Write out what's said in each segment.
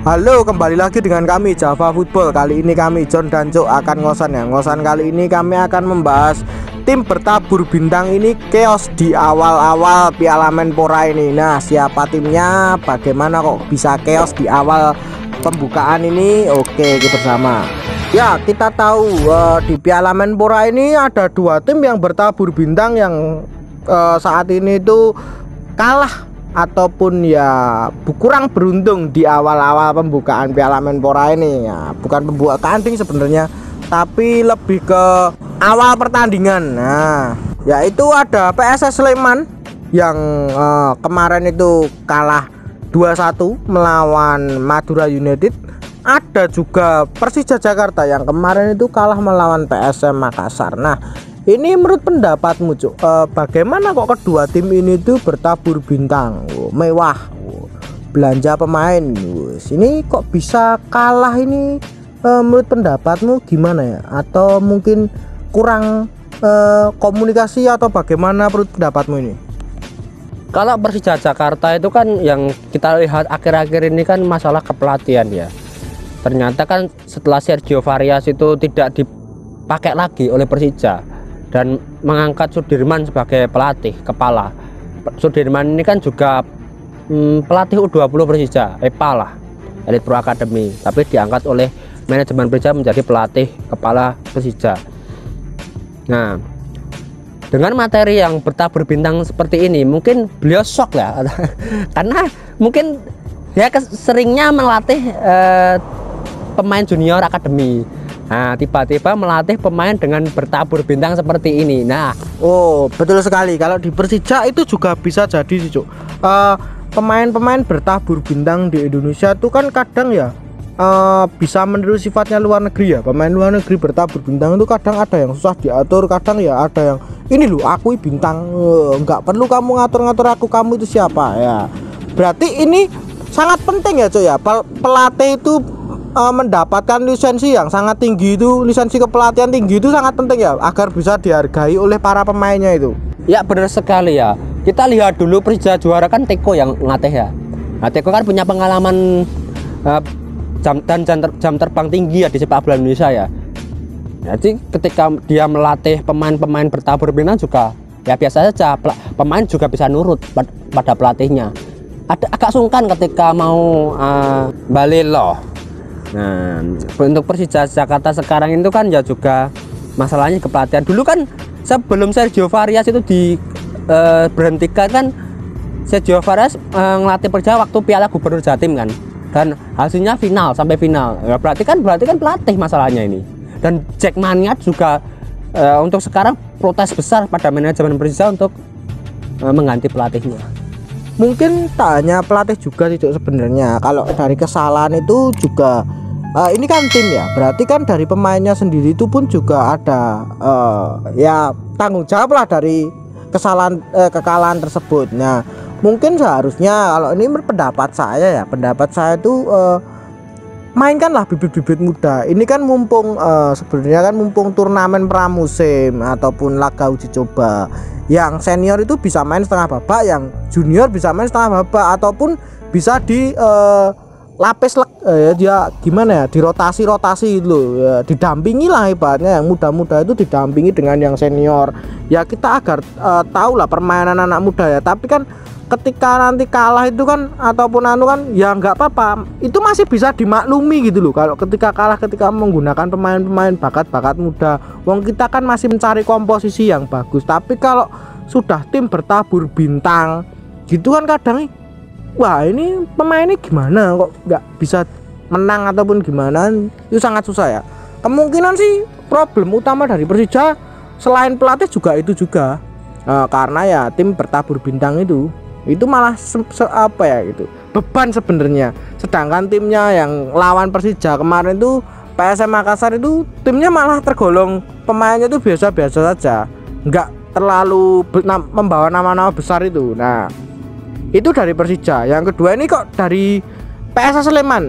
Halo, kembali lagi dengan kami Java Football. Kali ini kami John dan Cuk akan ngosan ya. Ngosan kali ini kami akan membahas tim bertabur bintang ini chaos di awal-awal Piala Menpora ini. Nah, siapa timnya? Bagaimana kok bisa chaos di awal pembukaan ini? Oke, kita bersama. Ya, kita tahu di Piala Menpora ini ada dua tim yang bertabur bintang yang saat ini itu kalah ataupun ya kurang beruntung di awal-awal pembukaan Piala Menpora ini ya. Bukan pembukaan tim sebenarnya, tapi lebih ke awal pertandingan. Nah, yaitu ada PSS Sleman yang kemarin itu kalah 2-1 melawan Madura United. Ada juga Persija Jakarta yang kemarin itu kalah melawan PSM Makassar. Nah, ini menurut pendapatmu Cuk, bagaimana kok kedua tim ini tuh bertabur bintang, mewah, belanja pemain, ini kok bisa kalah ini? Menurut pendapatmu gimana ya? Atau mungkin kurang komunikasi atau bagaimana menurut pendapatmu ini? Kalau Persija Jakarta itu kan yang kita lihat akhir-akhir ini kan masalah kepelatihan ya. Ternyata kan setelah Sergio Varias itu tidak dipakai lagi oleh Persija dan mengangkat Sudirman sebagai pelatih kepala. Sudirman ini kan juga pelatih U20 Persija, EPA lah, Elite Pro Academy, tapi diangkat oleh manajemen Persija menjadi pelatih kepala Persija. Nah, dengan materi yang bertabur bintang seperti ini, mungkin beliau shock ya, karena mungkin ya seringnya melatih pemain junior akademi. Nah, tiba-tiba melatih pemain dengan bertabur bintang seperti ini. Nah, betul sekali. Kalau di Persija itu juga bisa jadi sih, Cuk. Pemain-pemain bertabur bintang di Indonesia itu kan kadang ya bisa meniru sifatnya luar negeri ya. Pemain luar negeri bertabur bintang itu kadang ada yang susah diatur, kadang ya ada yang ini loh, aku bintang, nggak perlu kamu ngatur-ngatur aku, kamu itu siapa ya. Berarti ini sangat penting ya, Cuk ya. Pelatih itu mendapatkan lisensi yang sangat tinggi, itu lisensi kepelatihan tinggi itu sangat penting ya, agar bisa dihargai oleh para pemainnya itu. Ya benar sekali ya. Kita lihat dulu Persija juara kan Teko yang ngelatih ya. Nah, Teko kan punya pengalaman jam terbang tinggi ya di sepak bola Indonesia ya. Jadi ketika dia melatih pemain-pemain bertabur bintang juga ya biasa saja, pemain juga bisa nurut pada pelatihnya. Agak sungkan ketika mau Balelo. Nah, untuk Persija Jakarta sekarang itu kan ya juga masalahnya kepelatihan. Dulu kan sebelum Sergio Varias itu diberhentikan kan, Sergio Varias ngelatih Persija waktu Piala Gubernur Jatim kan, dan hasilnya final sampai final. Ya, berarti kan pelatih masalahnya ini. Dan Jackmania juga untuk sekarang protes besar pada manajemen Persija untuk mengganti pelatihnya. Mungkin tak hanya pelatih juga tidak sebenarnya. Kalau dari kesalahan itu juga ini kan tim ya, berarti kan dari pemainnya sendiri itu pun juga ada ya tanggung jawab lah dari kekalahan tersebut. Nah, mungkin seharusnya kalau ini pendapat saya itu mainkanlah bibit-bibit muda. Ini kan mumpung sebenarnya kan mumpung turnamen pramusim ataupun laga uji coba. Yang senior itu bisa main setengah babak, yang junior bisa main setengah babak, ataupun bisa di lapis dia gimana ya, dirotasi gitu ya, didampingi lah ibaratnya. Yang muda-muda itu didampingi dengan yang senior ya, kita agar tahu lah permainan anak muda ya. Tapi kan ketika nanti kalah itu kan ataupun kan ya nggak apa-apa, itu masih bisa dimaklumi gitu loh. Kalau ketika kalah, ketika menggunakan pemain-pemain bakat-bakat muda, wong kita kan masih mencari komposisi yang bagus. Tapi kalau sudah tim bertabur bintang gitu kan kadang wah, ini pemainnya gimana kok nggak bisa menang ataupun gimana, itu sangat susah ya. Kemungkinan sih problem utama dari Persija selain pelatih juga itu juga karena ya tim bertabur bintang itu malah apa ya, gitu beban sebenarnya. Sedangkan timnya yang lawan Persija kemarin itu PSM Makassar itu timnya malah tergolong pemainnya itu biasa-biasa saja, nggak terlalu membawa nama-nama besar itu. Nah, itu dari Persija. Yang kedua ini kok dari PSS Sleman.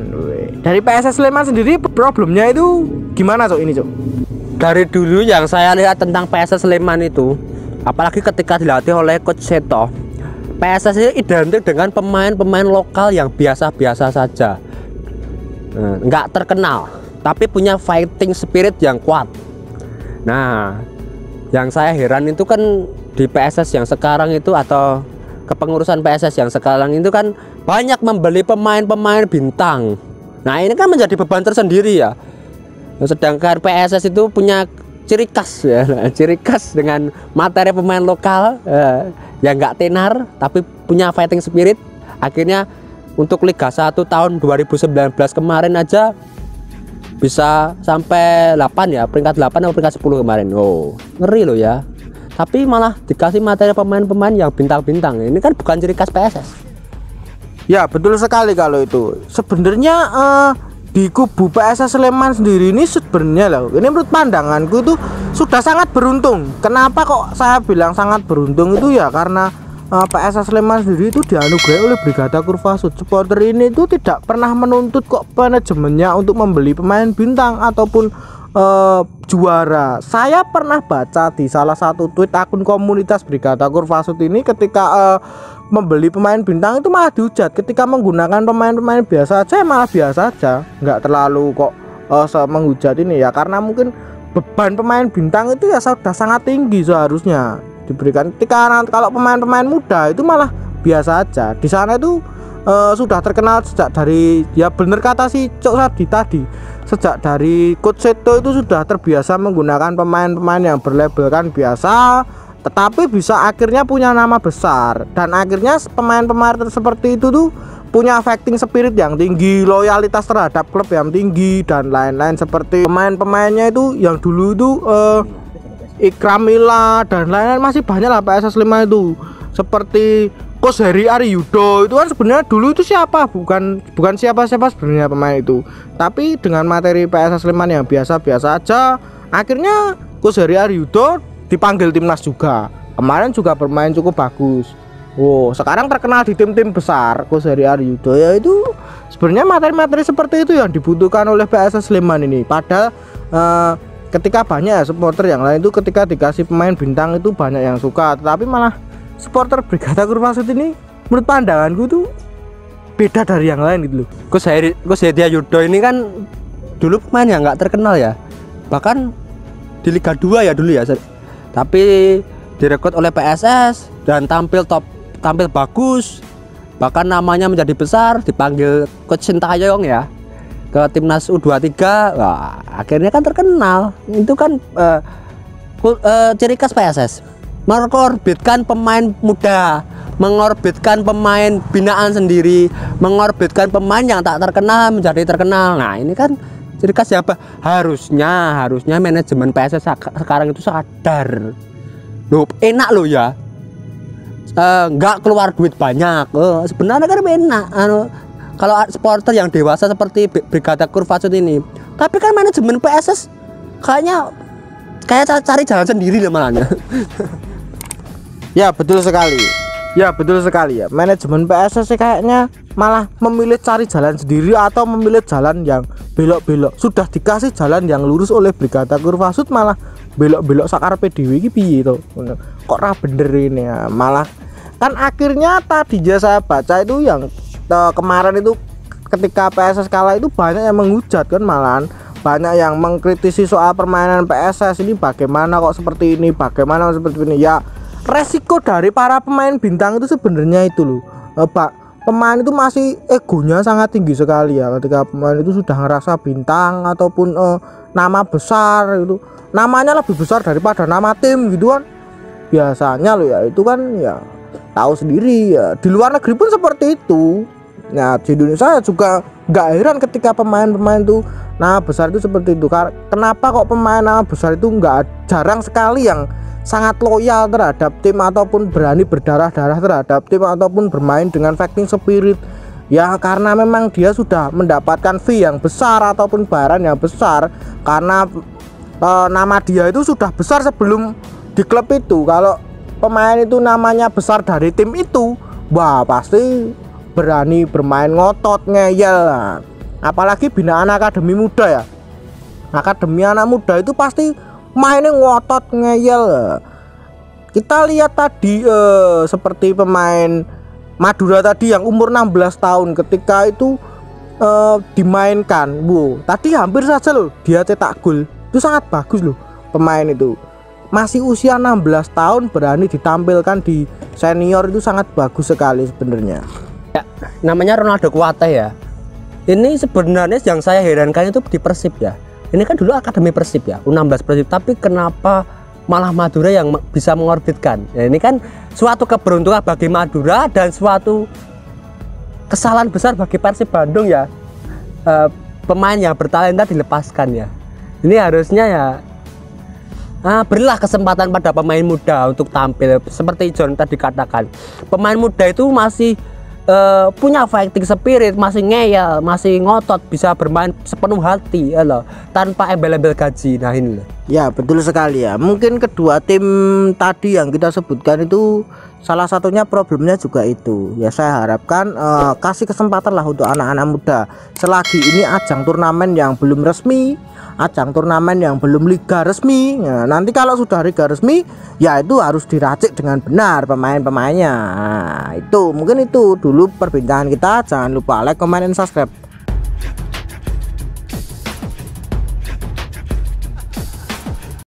Dari PSS Sleman sendiri problemnya itu gimana Cok ini Cok? Dari dulu yang saya lihat tentang PSS Sleman itu, apalagi ketika dilatih oleh Coach Seto, PSS ini identik dengan pemain-pemain lokal yang biasa-biasa saja. nggak terkenal, tapi punya fighting spirit yang kuat. Nah, yang saya heran itu kan di PSS yang sekarang itu, atau kepengurusan PSS yang sekarang itu kan banyak membeli pemain-pemain bintang. Nah, ini kan menjadi beban tersendiri ya. Sedangkan PSS itu punya ciri khas ya, ciri khas dengan materi pemain lokal yang nggak tenar tapi punya fighting spirit. Akhirnya untuk Liga 1 tahun 2019 kemarin aja bisa sampai 8 ya, peringkat 8 atau peringkat 10 kemarin. Oh, ngeri loh ya. Tapi malah dikasih materi pemain-pemain yang bintang-bintang. Ini kan bukan ciri khas PSS. Ya, betul sekali kalau itu. Sebenarnya di kubu PSS Sleman sendiri ini sebenarnya loh, ini menurut pandanganku itu sudah sangat beruntung. Kenapa kok saya bilang sangat beruntung itu ya karena PSS Sleman sendiri itu dianugerahi oleh Brigada Kurva Sud. Supporter ini itu tidak pernah menuntut kok manajemennya untuk membeli pemain bintang ataupun juara. Saya pernah baca di salah satu tweet akun komunitas Brigada Kurva Sud ini ketika membeli pemain bintang itu malah dihujat. Ketika menggunakan pemain-pemain biasa aja malah biasa aja, nggak terlalu kok menghujat ini ya, karena mungkin beban pemain bintang itu ya sudah sangat tinggi seharusnya diberikan. Ketika kalau pemain-pemain muda itu malah biasa aja. Di sana itu sudah terkenal sejak dari, ya bener kata si Cok Sadi tadi, sejak dari Coach Seto itu sudah terbiasa menggunakan pemain-pemain yang berlabelkan biasa tetapi bisa akhirnya punya nama besar, dan akhirnya pemain-pemain seperti itu tuh punya fighting spirit yang tinggi, loyalitas terhadap klub yang tinggi dan lain-lain. Seperti pemain-pemainnya itu yang dulu itu Ikramila dan lain-lain, masih banyak lah PSS Sleman itu. Seperti Coach Heri Ariyudo itu kan sebenarnya dulu itu siapa? Bukan siapa-siapa sebenarnya pemain itu. Tapi dengan materi PSS Sleman yang biasa-biasa aja, akhirnya Coach Heri Ariyudo dipanggil timnas juga. Kemarin juga bermain cukup bagus. Wow, sekarang terkenal di tim-tim besar. Coach Heri Ariyudo ya itu sebenarnya materi-materi seperti itu yang dibutuhkan oleh PSS Sleman ini. Padahal ketika banyak ya supporter yang lain itu ketika dikasih pemain bintang itu banyak yang suka, tetapi malah supporter Brigada Kurva Sud ini menurut pandanganku tuh beda dari yang lain gitu loh. Coach Heri Ariyudo ini kan dulu pemain yang nggak terkenal ya, bahkan di Liga 2 ya dulu ya, tapi direkrut oleh PSS dan tampil bagus, bahkan namanya menjadi besar, dipanggil Coach Sintayong ya ke timnas U23. Wah, akhirnya kan terkenal. Itu kan ciri khas PSS, mengorbitkan pemain muda, mengorbitkan pemain binaan sendiri, mengorbitkan pemain yang tak terkenal menjadi terkenal. Nah, ini kan ciri khas siapa? Harusnya manajemen PSS sekarang itu sadar. Loh, enak loh ya. Nggak keluar duit banyak. Sebenarnya kan enak. Kalau supporter yang dewasa seperti Brigada Kurva Sud ini. Tapi kan manajemen PSS kayak cari jalan sendiri lah malahnya. Ya betul sekali. Ya, manajemen PSS kayaknya malah memilih cari jalan sendiri atau memilih jalan yang belok-belok. Sudah dikasih jalan yang lurus oleh Brigada Kurva Sud malah belok-belok sakarepe dhewe iki piye to? Kok ra bener ini ya. Malah kan akhirnya tadinya saya baca itu yang kemarin itu ketika PSS kalah itu banyak yang menghujat kan, malahan banyak yang mengkritisi soal permainan PSS ini, bagaimana kok seperti ini, bagaimana seperti ini. Ya resiko dari para pemain bintang itu sebenarnya itu loh, pemain itu masih egonya sangat tinggi sekali ya. Ketika pemain itu sudah ngerasa bintang ataupun nama besar, itu namanya lebih besar daripada nama tim gitu kan, biasanya loh ya, itu kan ya tahu sendiri ya, di luar negeri pun seperti itu. Nah, di Indonesia juga nggak heran ketika pemain-pemain itu nama besar itu seperti itu. Kenapa kok pemain nama besar itu jarang sekali yang sangat loyal terhadap tim ataupun berani berdarah-darah terhadap tim ataupun bermain dengan fighting spirit? Ya karena memang dia sudah mendapatkan fee yang besar ataupun bayaran yang besar, karena nama dia itu sudah besar sebelum di klub itu. Kalau pemain itu namanya besar dari tim itu, wah pasti berani bermain ngotot, ngeyel lah. Apalagi binaan akademi muda ya, akademi anak muda itu pasti mainnya ngotot, ngeyel. Kita lihat tadi seperti pemain Madura tadi yang umur 16 tahun, ketika itu dimainkan. Wow, tadi hampir saja loh dia cetak gol. Itu sangat bagus loh pemain itu. Masih usia 16 tahun berani ditampilkan di senior, itu sangat bagus sekali sebenarnya. Ya, namanya Ronaldo Kuate ya. Ini sebenarnya yang saya herankan itu di Persib ya. Ini kan dulu akademi Persib ya, U16 Persib, tapi kenapa malah Madura yang bisa mengorbitkan? Ya, ini kan suatu keberuntungan bagi Madura dan suatu kesalahan besar bagi Persib Bandung ya. Pemain yang bertalenta dilepaskan ya. Ini harusnya ya berilah kesempatan pada pemain muda untuk tampil. Seperti John tadi katakan, pemain muda itu masih punya fighting spirit, masih ngeyel, masih ngotot, bisa bermain sepenuh hati ya loh, tanpa embel-embel gaji. Nah ini loh. Ya betul sekali ya. Mungkin kedua tim tadi yang kita sebutkan itu salah satunya problemnya juga itu. Ya saya harapkan kasih kesempatan lah untuk anak-anak muda. Selagi ini ajang turnamen yang belum resmi, ajang turnamen yang belum liga resmi. Nah, nanti kalau sudah liga resmi, ya itu harus diracik dengan benar pemain-pemainnya. Nah, itu mungkin itu dulu perbincangan kita. Jangan lupa like, comment, dan subscribe.